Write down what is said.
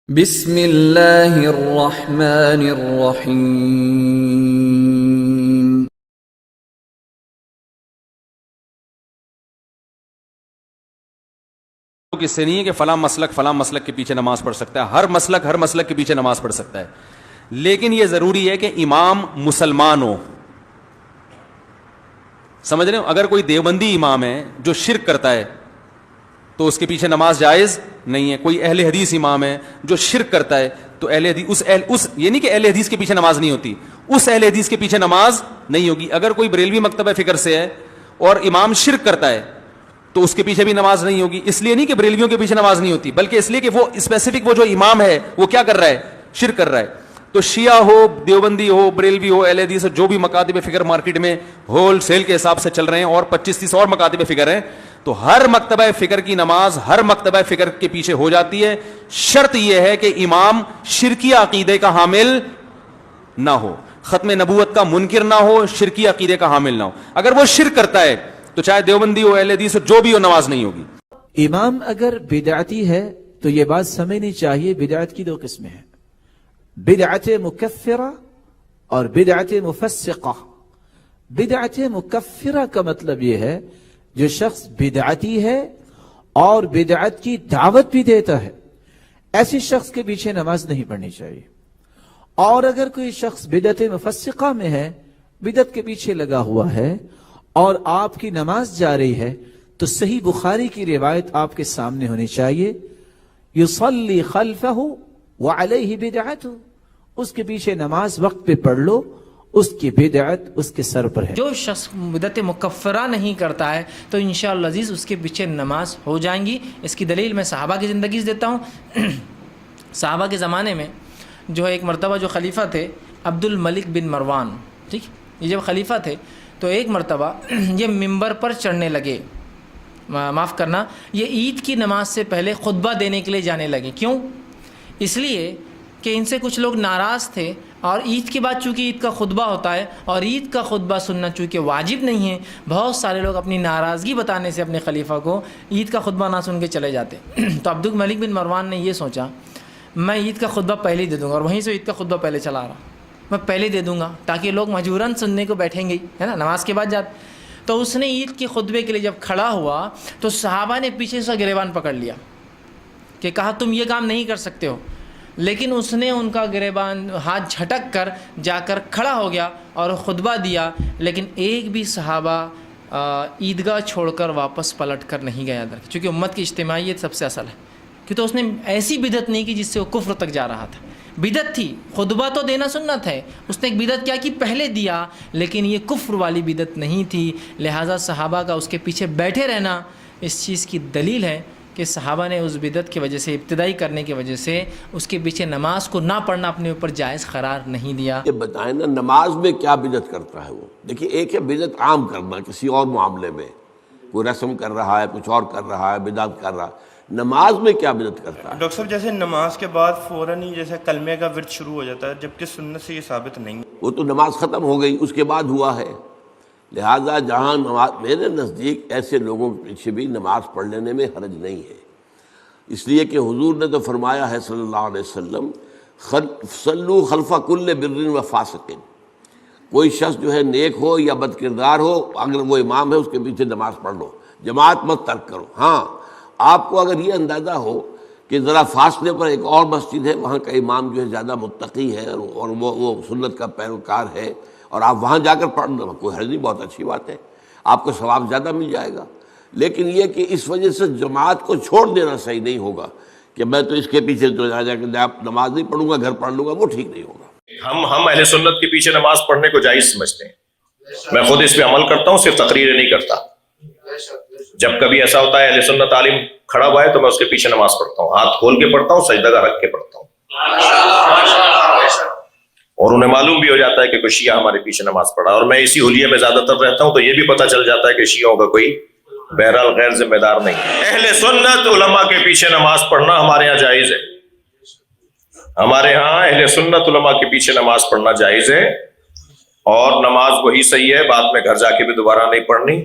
بسم اللہ الرحمن الرحیم۔ اس سے نہیں ہے کہ فلاں مسلک کے پیچھے نماز پڑھ سکتا ہے، ہر مسلک کے پیچھے نماز پڑھ سکتا ہے، لیکن یہ ضروری ہے کہ امام مسلمان ہو۔ سمجھ رہے ہو؟ اگر کوئی دیوبندی امام ہے جو شرک کرتا ہے تو اس کے پیچھے نماز جائز نہیں ہے۔ کوئی اہل حدیث امام ہے جو شرک کرتا ہے تو اہل حدیث یہ نہیں کہ اہل حدیث کے پیچھے نماز نہیں ہوتی، اس اہل حدیث کے پیچھے نماز نہیں ہوگی۔ اگر کوئی بریلوی مکتبہ فکر سے ہے اور امام شرک کرتا ہے تو اس کے پیچھے بھی نماز نہیں ہوگی۔ اس لیے نہیں کہ بریلویوں کے پیچھے نماز نہیں ہوتی، بلکہ اس لیے کہ وہ اسپیسیفک وہ جو امام ہے وہ کیا کر رہا ہے؟ شرک کر رہا ہے۔ تو شیعہ ہو، دیوبندی ہو، بریلوی ہو، اہل حدیث ہو، جو بھی مکاتب فکر مارکیٹ میں ہول سیل کے حساب سے چل رہے ہیں اور 25-30 اور مکاتب فکر ہیں، تو ہر مکتبہ فکر کی نماز ہر مکتبہ فکر کے پیچھے ہو جاتی ہے۔ شرط یہ ہے کہ امام شرکی عقیدے کا حامل نہ ہو، ختم نبوت کا منکر نہ ہو، شرکی عقیدے کا حامل نہ ہو۔ اگر وہ شرک کرتا ہے تو چاہے دیوبندی ہو، اہل حدیث ہو، جو بھی ہو، نماز نہیں ہوگی۔ امام اگر بدعتی ہے تو یہ بات سمجھنی چاہیے، بدعت کی دو قسمیں ہیں، بدعت مکفرہ اور بدعت مفسقہ۔ بدعت مکفرہ کا مطلب یہ ہے جو شخص بدعتی ہے اور بدعت کی دعوت بھی دیتا ہے، ایسی شخص کے پیچھے نماز نہیں پڑھنی چاہیے۔ اور اگر کوئی شخص بدعت مفسقہ میں ہے، بدعت کے پیچھے لگا ہوا ہے اور آپ کی نماز جا رہی ہے، تو صحیح بخاری کی روایت آپ کے سامنے ہونی چاہیے، یصلی خلفہ وعلیہ بدعتہ، اس کے پیچھے نماز وقت پہ پڑھ لو، اس کی بدعت اس کے سر پر ہے۔ جو شخص بدعت مکفرہ نہیں کرتا ہے تو انشاءاللہ عزیز اس کے پیچھے نماز ہو جائیں گی۔ اس کی دلیل میں صحابہ کی زندگی سے دیتا ہوں۔ صحابہ کے زمانے میں جو ایک مرتبہ جو خلیفہ تھے عبد الملک بن مروان، ٹھیک، یہ جب خلیفہ تھے تو ایک مرتبہ یہ ممبر پر چڑھنے لگے، معاف کرنا، یہ عید کی نماز سے پہلے خطبہ دینے کے لیے جانے لگے۔ کیوں؟ اس لیے کہ ان سے کچھ لوگ ناراض تھے، اور عید کے بعد چونکہ عید کا خطبہ ہوتا ہے اور عید کا خطبہ سننا چونکہ واجب نہیں ہے، بہت سارے لوگ اپنی ناراضگی بتانے سے اپنے خلیفہ کو عید کا خطبہ نہ سن کے چلے جاتے۔ تو عبد الملک بن مروان نے یہ سوچا میں عید کا خطبہ پہلے ہی دے دوں گا، اور وہیں سے عید کا خطبہ پہلے چلا رہا، میں پہلے دے دوں گا تاکہ لوگ مجبوراً سننے کو بیٹھیں گے، ہے نا، نماز کے بعد جاتے۔ تو اس نے عید کے خطبے کے لیے جب کھڑا ہوا تو صحابہ نے پیچھے سے گریبان پکڑ لیا کہ کہا تم یہ کام نہیں کر سکتے ہو، لیکن اس نے ان کا گریبان ہاتھ جھٹک کر جا کر کھڑا ہو گیا اور خطبہ دیا، لیکن ایک بھی صحابہ عیدگاہ چھوڑ کر واپس پلٹ کر نہیں گیا ادھر، چونکہ امت کی اجتماعیت سب سے اصل ہے۔ کہ تو اس نے ایسی بدعت نہیں کی جس سے وہ کفر تک جا رہا تھا۔ بدعت تھی، خطبہ تو دینا سنت ہے، اس نے ایک بدعت کیا کی، پہلے دیا، لیکن یہ کفر والی بدعت نہیں تھی۔ لہٰذا صحابہ کا اس کے پیچھے بیٹھے رہنا اس چیز کی دلیل ہے کہ صحابہ نے اس بدعت کی وجہ سے، ابتدائی کرنے کی وجہ سے، اس کے پیچھے نماز کو نہ پڑھنا اپنے اوپر جائز قرار نہیں دیا۔ یہ بتائیں نا نماز میں کیا بدعت کرتا ہے وہ؟ دیکھیے، ایک ہے بدعت عام کرنا کسی اور معاملے میں، کوئی رسم کر رہا ہے، کچھ اور کر رہا ہے، بدعت کر رہا ہے۔ نماز میں کیا بدعت کرتا ہے؟ ڈاکٹر صاحب جیسے نماز کے بعد فوراً ہی جیسے کلمے کا ورد شروع ہو جاتا ہے، جبکہ سنت سے یہ ثابت نہیں۔ وہ تو نماز ختم ہو گئی، اس کے بعد ہوا ہے۔ لہٰذا جہاں نماز، میرے نزدیک ایسے لوگوں کے پیچھے بھی نماز پڑھ لینے میں حرج نہیں ہے، اس لیے کہ حضور نے تو فرمایا ہے صلی اللہ علیہ وسلم، صلو خلف کل بر و فاسق، کوئی شخص جو ہے نیک ہو یا بد کردار ہو، اگر وہ امام ہے اس کے پیچھے نماز پڑھ لو، جماعت مت ترک کرو۔ ہاں، آپ کو اگر یہ اندازہ ہو کہ ذرا فاصلے پر ایک اور مسجد ہے، وہاں کا امام جو ہے زیادہ متقی ہے اور وہ سنت کا پیروکار ہے، اور آپ وہاں جا کر پڑھ لو، کوئی حرج نہیں، بہت اچھی بات ہے، آپ کو ثواب زیادہ مل جائے گا۔ لیکن یہ کہ اس وجہ سے جماعت کو چھوڑ دینا صحیح نہیں ہوگا کہ میں تو اس کے پیچھے تو جا کے نماز نہیں پڑھوں گا، گھر پڑھ لوں گا، وہ ٹھیک نہیں ہوگا۔ ہم اہل سنت کے پیچھے نماز پڑھنے کو جائز سمجھتے ہیں، میں خود اس پہ عمل کرتا ہوں، صرف تقریر نہیں کرتا۔ جب کبھی ایسا ہوتا ہے اہل سنت عالم کھڑا ہوا ہے تو میں اس کے پیچھے نماز پڑھتا ہوں، ہاتھ کھول کے پڑھتا ہوں، سجدہ کا رکھ کے پڑھتا ہوں، اور انہیں معلوم بھی ہو جاتا ہے کہ کوئی شیعہ ہمارے پیچھے نماز پڑھا، اور میں اسی حلیے میں زیادہ تر رہتا ہوں تو یہ بھی پتہ چل جاتا ہے کہ شیعوں کا کوئی بہرحال غیر ذمہ دار نہیں۔ اہل سنت علماء کے پیچھے نماز پڑھنا ہمارے یہاں جائز ہے، ہمارے ہاں اہل سنت علماء کے پیچھے نماز پڑھنا جائز ہے، اور نماز وہی صحیح ہے، بعد میں گھر جا کے بھی دوبارہ نہیں پڑھنی۔